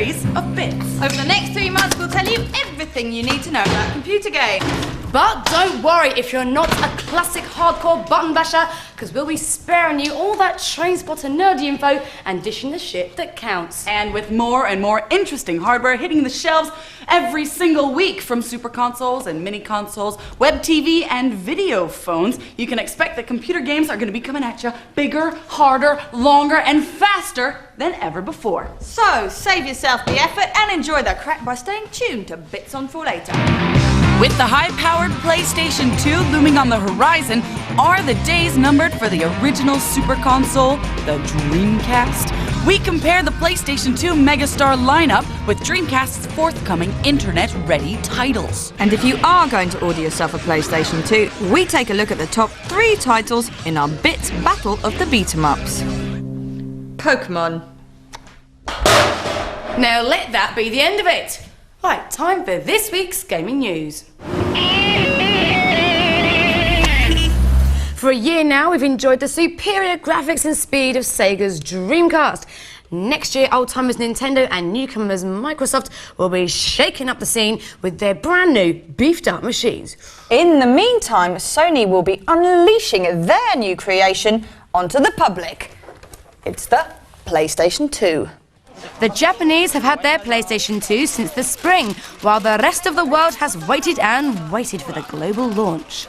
series of bits. Over the next 3 months, we'll tell you everything you need to know about computer games. But don't worry if you're not a classic hardcore button basher, because we'll be sparing you all that train spotter nerdy info and dishing the shit that counts. And with more and more interesting hardware hitting the shelves every single week, from super consoles and mini consoles, web TV and video phones, you can expect that computer games are going to be coming at you bigger, harder, longer and faster than ever before. So, save yourself the effort and enjoy the crack by staying tuned to Bits on For Later. With the high-powered PlayStation 2 looming on the horizon, are the days numbered for the original super console, the Dreamcast? We compare the PlayStation 2 megastar lineup with Dreamcast's forthcoming internet-ready titles. And if you are going to order yourself a PlayStation 2, we take a look at the top 3 titles in our Bits Battle of the Beat-em-ups. Pokemon. Now let that be the end of it. Right, time for this week's gaming news. For a year now, we've enjoyed the superior graphics and speed of Sega's Dreamcast. Next year, old-timers Nintendo and newcomers Microsoft will be shaking up the scene with their brand new, beefed-up machines. In the meantime, Sony will be unleashing their new creation onto the public. It's the PlayStation 2. The Japanese have had their PlayStation 2 since the spring, while the rest of the world has waited and waited for the global launch.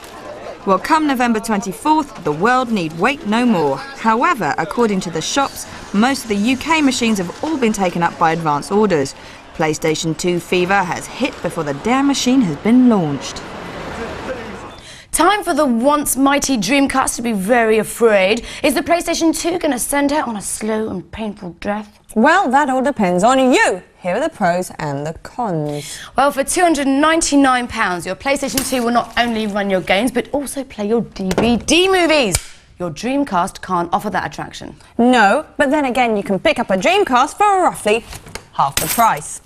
Well, come November 24th, the world need wait no more. However, according to the shops, most of the UK machines have all been taken up by advance orders. PlayStation 2 fever has hit before the damn machine has been launched. Time for the once mighty Dreamcast to be very afraid. Is the PlayStation 2 going to send out on a slow and painful death? Well, that all depends on you. Here are the pros and the cons. Well, for £299, your PlayStation 2 will not only run your games, but also play your DVD movies. Your Dreamcast can't offer that attraction. No, but then again, you can pick up a Dreamcast for roughly half the price.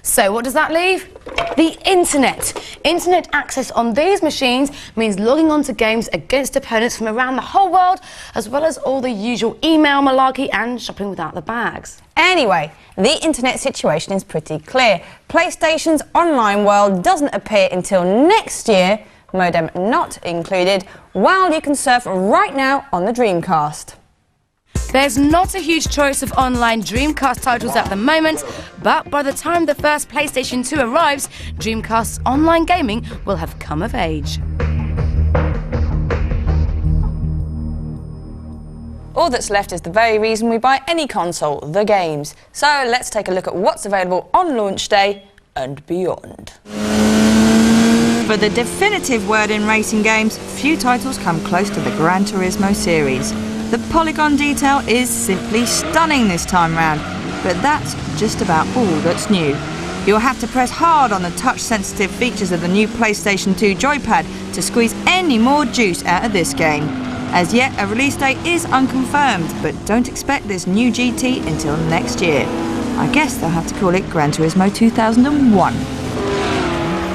So what does that leave? The internet. Internet access on these machines means logging on to games against opponents from around the whole world, as well as all the usual email malarkey and shopping without the bags. Anyway, the internet situation is pretty clear. PlayStation's online world doesn't appear until next year, modem not included, while you can surf right now on the Dreamcast. There's not a huge choice of online Dreamcast titles at the moment, but by the time the first PlayStation 2 arrives, Dreamcast's online gaming will have come of age. All that's left is the very reason we buy any console, the games. So let's take a look at what's available on launch day and beyond. For the definitive word in racing games, few titles come close to the Gran Turismo series. The polygon detail is simply stunning this time round, but that's just about all that's new. You'll have to press hard on the touch-sensitive features of the new PlayStation 2 joypad to squeeze any more juice out of this game. As yet, a release date is unconfirmed, but don't expect this new GT until next year. I guess they'll have to call it Gran Turismo 2001.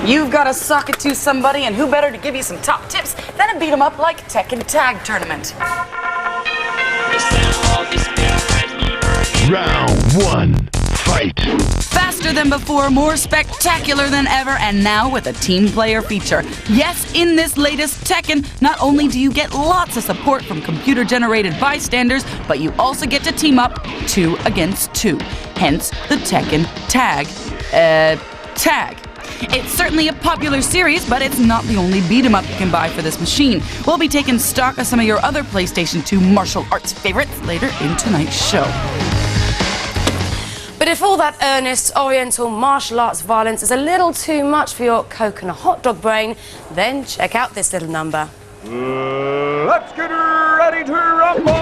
You've got to sock it to somebody, and who better to give you some top tips than a beat-em-up like Tekken Tag Tournament. Round 1, fight! Faster than before, more spectacular than ever, and now with a team player feature. Yes, in this latest Tekken, not only do you get lots of support from computer-generated bystanders, but you also get to team up 2 against 2. Hence, the Tekken Tag. Tag. It's certainly a popular series, but it's not the only beat-em-up you can buy for this machine. We'll be taking stock of some of your other PlayStation 2 martial arts favorites later in tonight's show. But if all that earnest Oriental martial arts violence is a little too much for your coconut hot dog brain, then check out this little number. Let's get ready to rumble!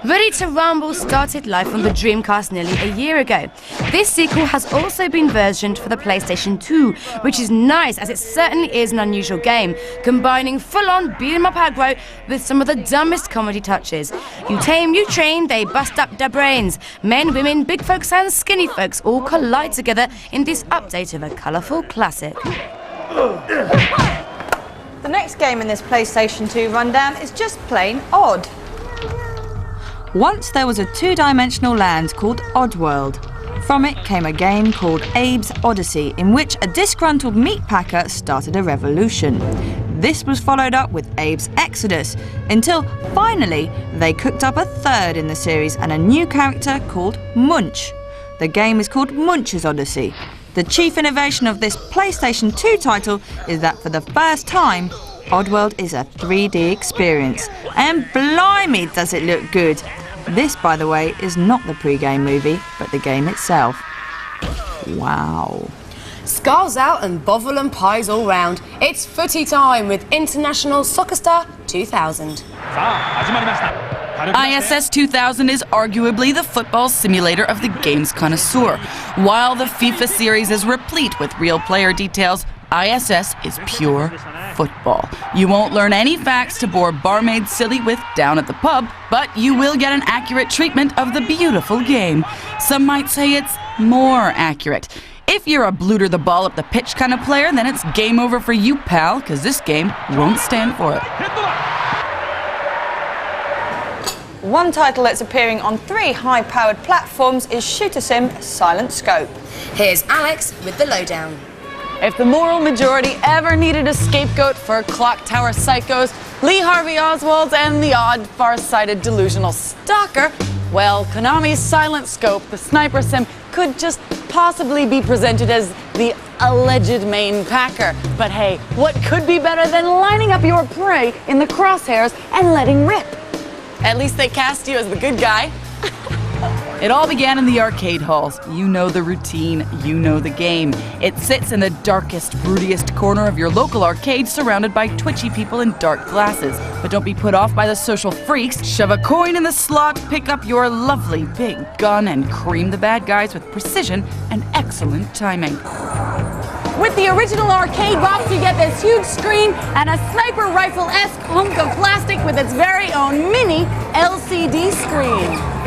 Ready to Rumble started life on the Dreamcast nearly a year ago. This sequel has also been versioned for the PlayStation 2, which is nice as it certainly is an unusual game, combining full-on beat-em-up aggro with some of the dumbest comedy touches. You tame, you train, they bust up their brains. Men, women, big folks and skinny folks all collide together in this update of a colourful classic. The next game in this PlayStation 2 rundown is just plain odd. Once there was a two-dimensional land called Oddworld. From it came a game called Abe's Odyssey, in which a disgruntled meat packer started a revolution. This was followed up with Abe's Exodus, until finally they cooked up a third in the series and a new character called Munch. The game is called Munch's Odyssey. The chief innovation of this PlayStation 2 title is that for the first time, Oddworld is a 3D experience. And blimey, does it look good! This, by the way, is not the pre-game movie, but the game itself. Wow. Skulls out and bovril and pies all round. It's footy time with International Soccer Star 2000. ISS 2000 is arguably the football simulator of the game's connoisseur. While the FIFA series is replete with real player details, ISS is pure football. You won't learn any facts to bore barmaids silly with down at the pub, but you will get an accurate treatment of the beautiful game. Some might say it's more accurate. If you're a blooter the ball up the pitch kind of player, then it's game over for you, pal, because this game won't stand for it. One title that's appearing on 3 high-powered platforms is shooter sim Silent Scope. Here's Alex with the lowdown. If the moral majority ever needed a scapegoat for clock tower psychos, Lee Harvey Oswald, and the odd far-sighted delusional stalker, well, Konami's Silent Scope, the sniper sim, could just possibly be presented as the alleged main packer. But hey, what could be better than lining up your prey in the crosshairs and letting rip? At least they cast you as the good guy. It all began in the arcade halls. You know the routine, you know the game. It sits in the darkest, broodiest corner of your local arcade, surrounded by twitchy people in dark glasses. But don't be put off by the social freaks. Shove a coin in the slot, pick up your lovely big gun, and cream the bad guys with precision and excellent timing. With the original arcade box, you get this huge screen and a sniper rifle-esque hunk of plastic with its very own mini LCD screen.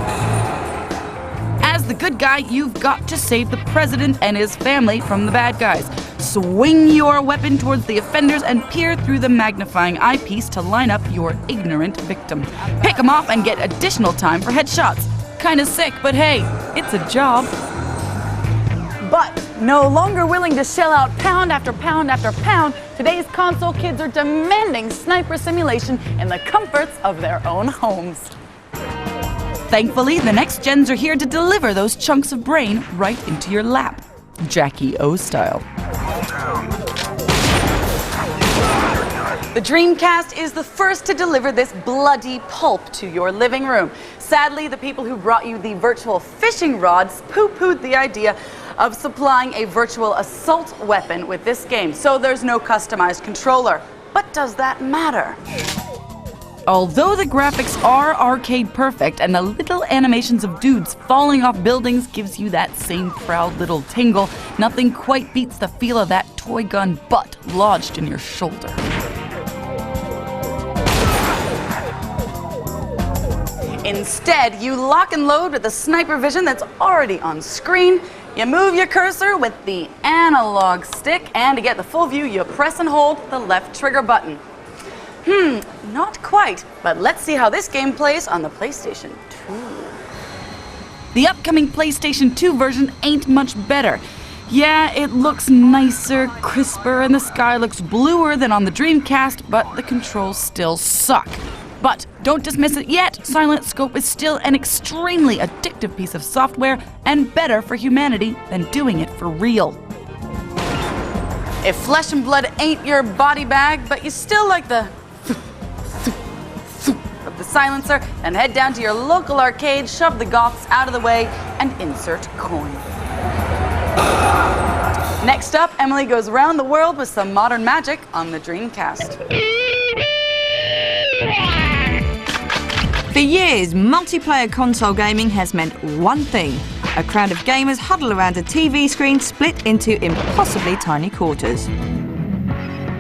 As the good guy, you've got to save the president and his family from the bad guys. Swing your weapon towards the offenders and peer through the magnifying eyepiece to line up your ignorant victim. Pick them off and get additional time for headshots. Kinda sick, but hey, it's a job. But no longer willing to shell out pound after pound after pound, today's console kids are demanding sniper simulation in the comforts of their own homes. Thankfully, the next gens are here to deliver those chunks of brain right into your lap. Jackie O style. The Dreamcast is the first to deliver this bloody pulp to your living room. Sadly, the people who brought you the virtual fishing rods poo-pooed the idea of supplying a virtual assault weapon with this game, so there's no customized controller. But does that matter? Although the graphics are arcade perfect and the little animations of dudes falling off buildings gives you that same proud little tingle, nothing quite beats the feel of that toy gun butt lodged in your shoulder. Instead, you lock and load with the sniper vision that's already on screen. You move your cursor with the analog stick, and to get the full view, you press and hold the left trigger button. Not quite, but let's see how this game plays on the PlayStation 2. The upcoming PlayStation 2 version ain't much better. Yeah, it looks nicer, crisper, and the sky looks bluer than on the Dreamcast, but the controls still suck. But don't dismiss it yet. Silent Scope is still an extremely addictive piece of software and better for humanity than doing it for real. If flesh and blood ain't your body bag, but you still like the of the silencer, then head down to your local arcade, shove the goths out of the way, and insert coin. Next up, Emily goes around the world with some modern magic on the Dreamcast. For years, multiplayer console gaming has meant one thing. A crowd of gamers huddle around a TV screen split into impossibly tiny quarters.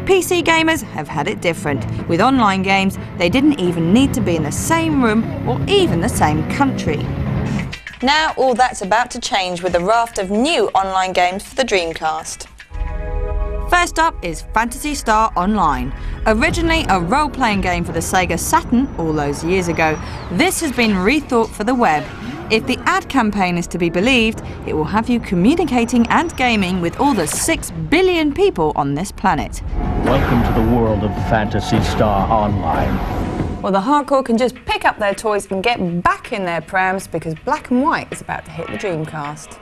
PC gamers have had it different. With online games, they didn't even need to be in the same room or even the same country. Now all that's about to change with a raft of new online games for the Dreamcast. First up is Phantasy Star Online. Originally a role-playing game for the Sega Saturn all those years ago, this has been rethought for the web. If the ad campaign is to be believed, it will have you communicating and gaming with all the 6 billion people on this planet. Welcome to the world of Phantasy Star Online. Well, the hardcore can just pick up their toys and get back in their prams because Black and White is about to hit the Dreamcast.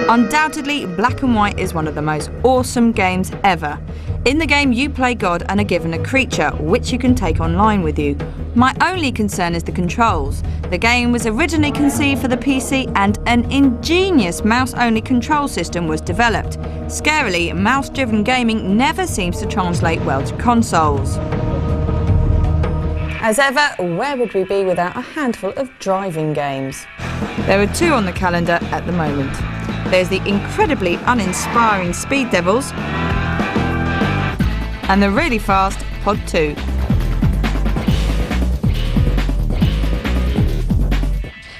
Undoubtedly, Black and White is one of the most awesome games ever. In the game, you play God and are given a creature, which you can take online with you. My only concern is the controls. The game was originally conceived for the PC and an ingenious mouse-only control system was developed. Scarily, mouse-driven gaming never seems to translate well to consoles. As ever, where would we be without a handful of driving games? There are 2 on the calendar at the moment. There's the incredibly uninspiring Speed Devils and the really fast Pod 2.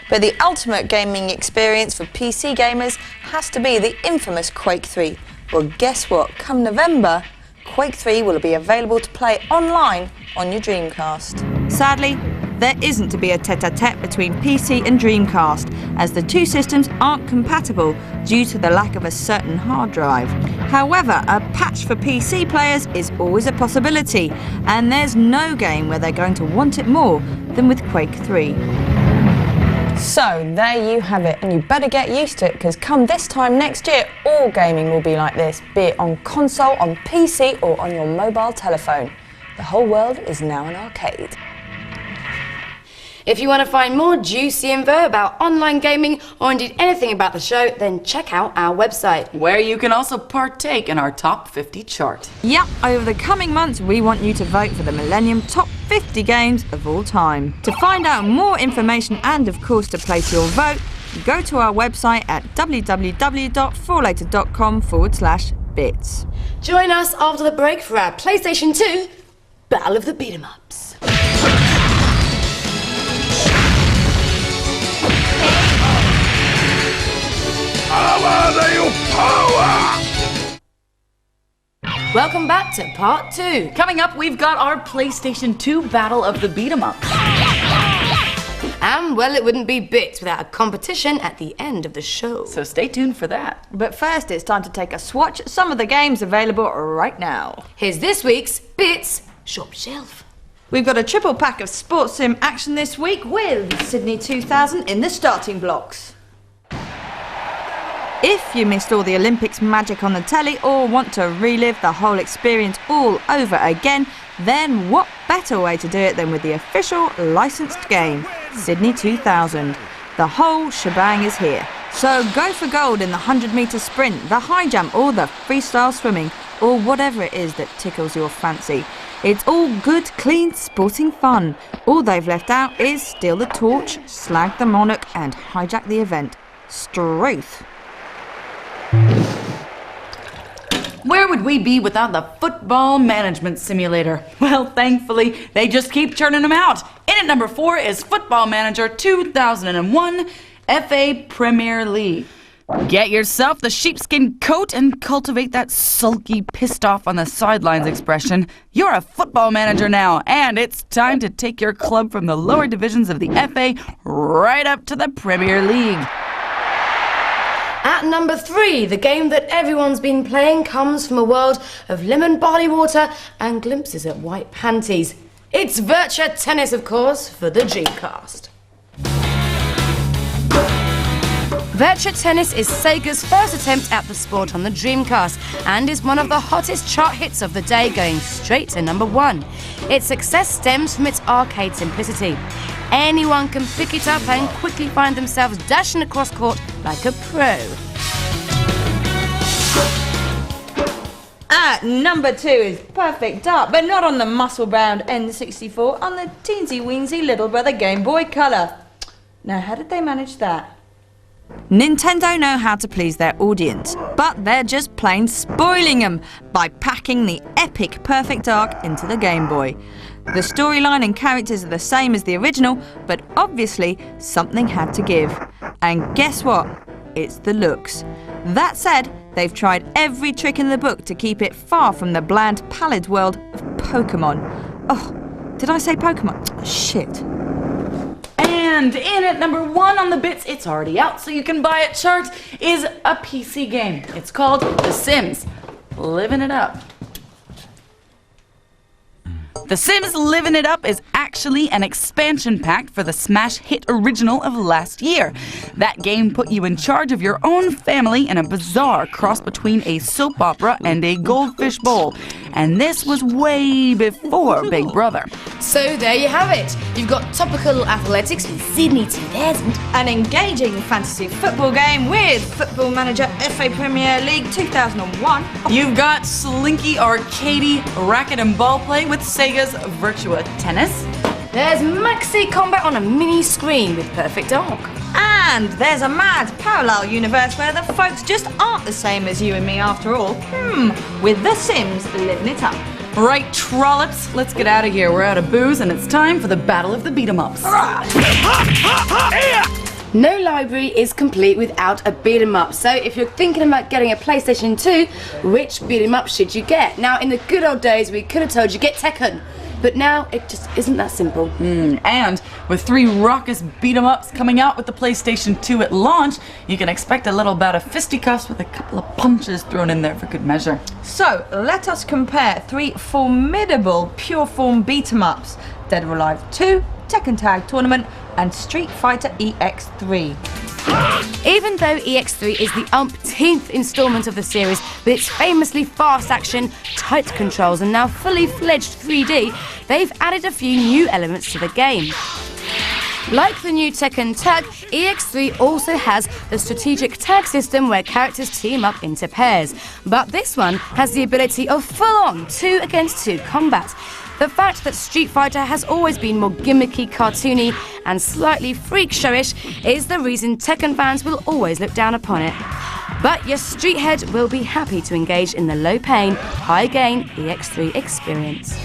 But the ultimate gaming experience for PC gamers has to be the infamous Quake 3. Well, guess what? Come November, Quake 3 will be available to play online on your Dreamcast. Sadly, there isn't to be a tete-a-tete between PC and Dreamcast, as the 2 systems aren't compatible due to the lack of a certain hard drive. However, a patch for PC players is always a possibility, and there's no game where they're going to want it more than with Quake 3. So, there you have it, and you better get used to it, because come this time next year, all gaming will be like this, be it on console, on PC, or on your mobile telephone. The whole world is now an arcade. If you want to find more juicy info about online gaming or indeed anything about the show, then check out our website, where you can also partake in our Top 50 chart. Yep, over the coming months we want you to vote for the Millennium Top 50 games of all time. To find out more information and of course to place your vote, go to our website at www.forlater.com/bits. Join us after the break for our PlayStation 2 Battle of the Beat-em-Ups. Welcome back to part 2. Coming up, we've got our PlayStation 2 Battle of the Beat-em-Ups. And, well, it wouldn't be Bits without a competition at the end of the show. So stay tuned for that. But first, it's time to take a swatch at some of the games available right now. Here's this week's Bits Shop Shelf. We've got a triple pack of sports sim action this week with Sydney 2000 in the starting blocks. If you missed all the Olympics magic on the telly or want to relive the whole experience all over again, then what better way to do it than with the official licensed game, Sydney 2000. The whole shebang is here. So go for gold in the 100-metre sprint, the high jump or the freestyle swimming, or whatever it is that tickles your fancy. It's all good, clean, sporting fun. All they've left out is steal the torch, slag the monarch and hijack the event. Struth. Where would we be without the football management simulator? Well, thankfully, they just keep churning them out. In at number 4 is Football Manager 2001 FA Premier League. Get yourself the sheepskin coat and cultivate that sulky, pissed off on the sidelines expression. You're a football manager now, and it's time to take your club from the lower divisions of the FA right up to the Premier League. At number 3, the game that everyone's been playing comes from a world of lemon barley water and glimpses at white panties. It's Virtua Tennis, of course, for the Dreamcast. Virtua Tennis is Sega's first attempt at the sport on the Dreamcast and is one of the hottest chart hits of the day, going straight to number 1. Its success stems from its arcade simplicity. Anyone can pick it up and quickly find themselves dashing across court like a pro. At number 2 is Perfect Dark, but not on the muscle-bound N64, on the teensy-weensy little brother Game Boy Color. Now, how did they manage that? Nintendo know how to please their audience, but they're just plain spoiling them by packing the epic Perfect Dark into the Game Boy. The storyline and characters are the same as the original, but obviously something had to give. And guess what? it's the looks. That said, they've tried every trick in the book to keep it far from the bland, pallid world of Pokemon. Oh, did I say Pokemon? Shit. And in at number 1 on the bits, it's already out, so you can buy it chart, is a PC game. It's called The Sims. Living it up. The Sims Living It Up is actually an expansion pack for the smash hit original of last year. That game put you in charge of your own family in a bizarre cross between a soap opera and a goldfish bowl. And this was way before Big Brother. So there you have it. You've got topical athletics with Sydney 2000. An engaging fantasy football game with Football Manager FA Premier League 2001. You've got slinky, arcadey racket and ball play with Sega's Virtua Tennis. There's maxi combat on a mini screen with Perfect Arc. And there's a mad parallel universe where the folks just aren't the same as you and me after all. With The Sims Living It Up. Right, trollops, let's get out of here. We're out of booze and it's time for the Battle of the Beat-em-Ups. No library is complete without a beat-em-up. So if you're thinking about getting a PlayStation 2, which beat-em-up should you get? Now, in the good old days, we could have told you get Tekken. But now, it just isn't that simple. And with 3 raucous beat-em-ups coming out with the PlayStation 2 at launch, you can expect a little bout of fisticuffs with a couple of punches thrown in there for good measure. So, let us compare 3 formidable pure form beat-em-ups. Dead or Alive 2, Tekken Tag Tournament, and Street Fighter EX3. Even though EX3 is the umpteenth installment of the series, with its famously fast action, tight controls, and now fully fledged 3D, they've added a few new elements to the game. Like the new Tekken Tag, EX3 also has the strategic tag system where characters team up into pairs. But this one has the ability of full-on 2 against 2 combat. The fact that Street Fighter has always been more gimmicky, cartoony, and slightly freak showish is the reason Tekken fans will always look down upon it. But your street head will be happy to engage in the low-pain, high-gain EX3 experience.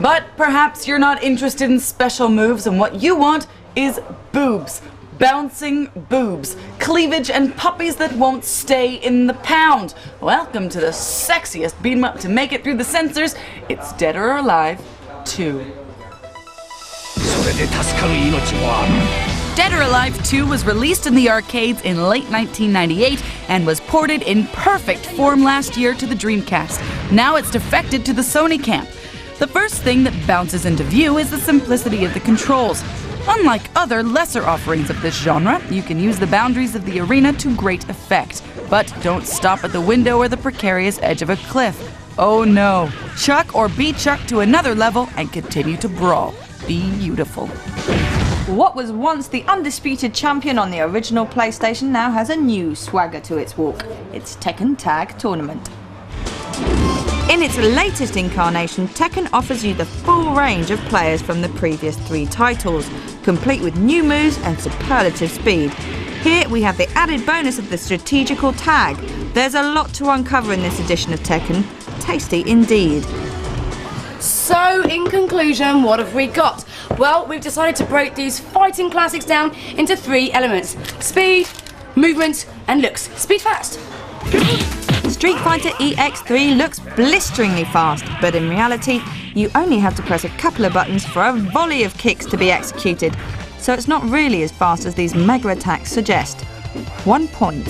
But perhaps you're not interested in special moves and what you want is boobs. Bouncing boobs, cleavage, and puppies that won't stay in the pound. Welcome to the sexiest beat-em-up to make it through the censors. It's Dead or Alive 2. Dead or Alive 2 was released in the arcades in late 1998 and was ported in perfect form last year to the Dreamcast. Now it's defected to the Sony camp. The first thing that bounces into view is the simplicity of the controls. Unlike other lesser offerings of this genre, you can use the boundaries of the arena to great effect. But don't stop at the window or the precarious edge of a cliff. Oh no. Chuck or be chucked to another level and continue to brawl. Beautiful. What was once the undisputed champion on the original PlayStation now has a new swagger to its walk. It's Tekken Tag Tournament. In its latest incarnation, Tekken offers you the full range of players from the previous 3 titles, complete with new moves and superlative speed. Here we have the added bonus of the strategical tag. There's a lot to uncover in this edition of Tekken. Tasty indeed. So, in conclusion, what have we got? Well, we've decided to break these fighting classics down into 3 elements: speed, movement, and looks. Speed fast. Street Fighter EX3 looks blisteringly fast, but in reality, you only have to press a couple of buttons for a volley of kicks to be executed, so it's not really as fast as these mega attacks suggest. 1 point.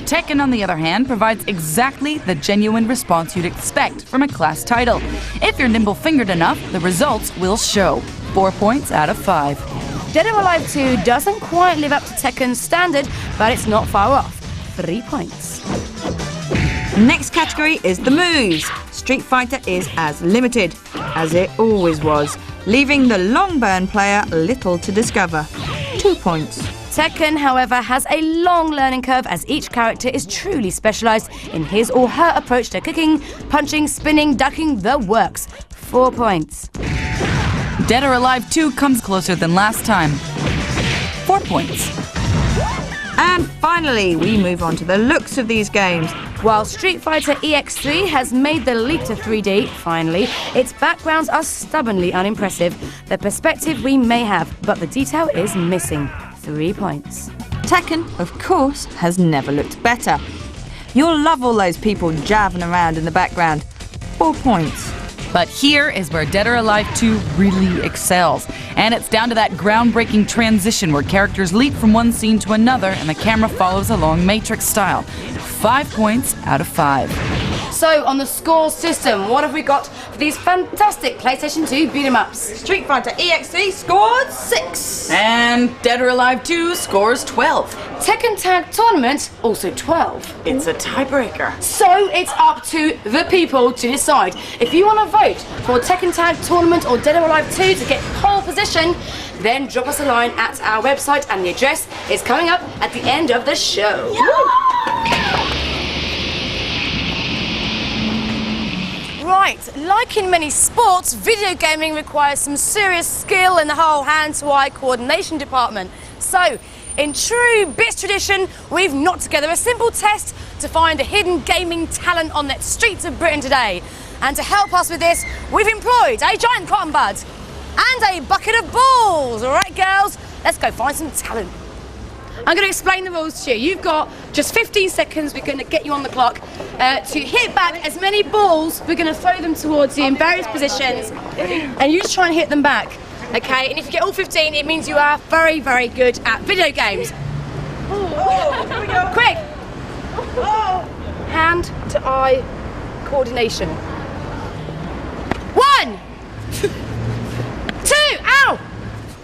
Tekken, on the other hand, provides exactly the genuine response you'd expect from a class title. If you're nimble-fingered enough, the results will show. 4 points out of 5. Dead or Alive 2 doesn't quite live up to Tekken's standard, but it's not far off. 3 points. Next category is the moves. Street Fighter is as limited as it always was, leaving the long burn player little to discover. 2 points. Tekken, however, has a long learning curve as each character is truly specialised in his or her approach to kicking, punching, spinning, ducking, the works. 4 points. Dead or Alive 2 comes closer than last time. 4 points. And finally, we move on to the looks of these games. While Street Fighter EX3 has made the leap to 3D, finally, its backgrounds are stubbornly unimpressive. The perspective we may have, but the detail is missing. 3 points. Tekken, of course, has never looked better. You'll love all those people jabbing around in the background. 4 points. But here is where Dead or Alive 2 really excels. And it's down to that groundbreaking transition where characters leap from one scene to another and the camera follows along Matrix style. 5 points out of 5. So, on the score system, what have we got for these fantastic PlayStation 2 beat-em-ups? Street Fighter EX3 scored 6. And Dead or Alive 2 scores 12. Tekken Tag Tournament, also 12. It's a tiebreaker. So, it's up to the people to decide. If you want to vote for Tekken Tag Tournament or Dead or Alive 2 to get pole position, then drop us a line at our website, and the address is coming up at the end of the show. Right, like in many sports, video gaming requires some serious skill in the whole hand-to-eye coordination department. So, in true Bits tradition, we've knocked together a simple test to find a hidden gaming talent on the streets of Britain today. And to help us with this, we've employed a giant cotton bud and a bucket of balls. All right, girls, let's go find some talent. I'm going to explain the rules to you. You've got just 15 seconds. We're going to get you on the clock to hit back as many balls. We're going to throw them towards you in various positions, and you just try and hit them back, okay? And if you get all 15, it means you are very, very good at video games. Quick! Hand-to-eye coordination. 1, 2, ow!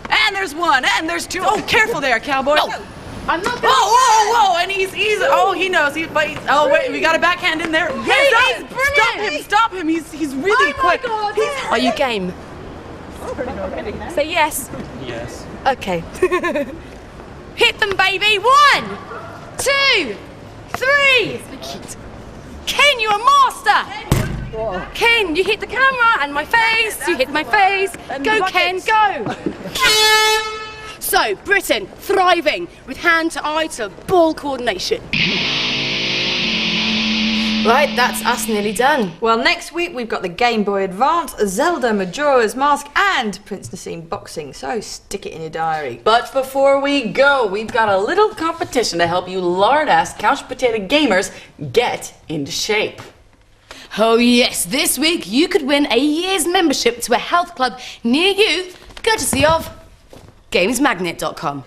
And there's 1, and there's 2. Oh, careful there, cowboy. No. I'm not gonna. Whoa! And he's. Oh, he knows. Oh, wait, we got a backhand in there. He's brilliant. Stop him. He's really quick. God. Are you game? Say yes. Yes. Okay. Hit them, baby. 1, 2, 3. Ken, you're a master. Ken, you hit the camera and my face. You hit my face. Go, Ken, go. So, Britain, thriving with hand-to-eye to ball coordination. Right, that's us nearly done. Well, next week we've got the Game Boy Advance, Zelda Majora's Mask, and Prince Nassim Boxing, so stick it in your diary. But before we go, we've got a little competition to help you lard-ass couch potato gamers get into shape. Oh yes, this week you could win a year's membership to a health club near you, courtesy of GamesMagnet.com.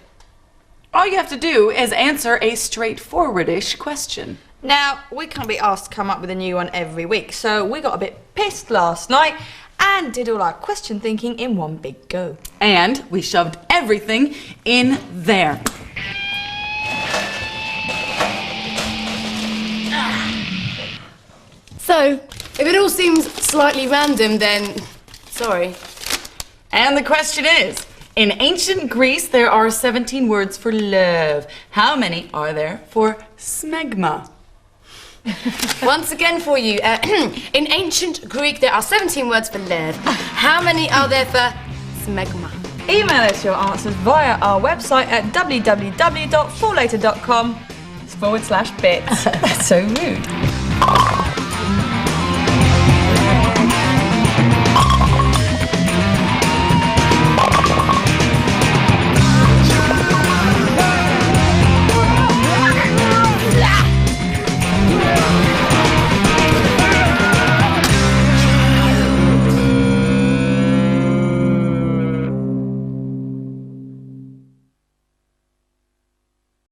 All you have to do is answer a straightforward-ish question. Now, we can't be asked to come up with a new one every week, so we got a bit pissed last night and did all our question thinking in one big go. And we shoved everything in there. So, if it all seems slightly random, then sorry. And the question is, in ancient Greece, there are 17 words for love. How many are there for smegma? Once again for you, in ancient Greek, there are 17 words for love. How many are there for smegma? Email us your answers via our website at www.forlater.com/bits. That's so rude.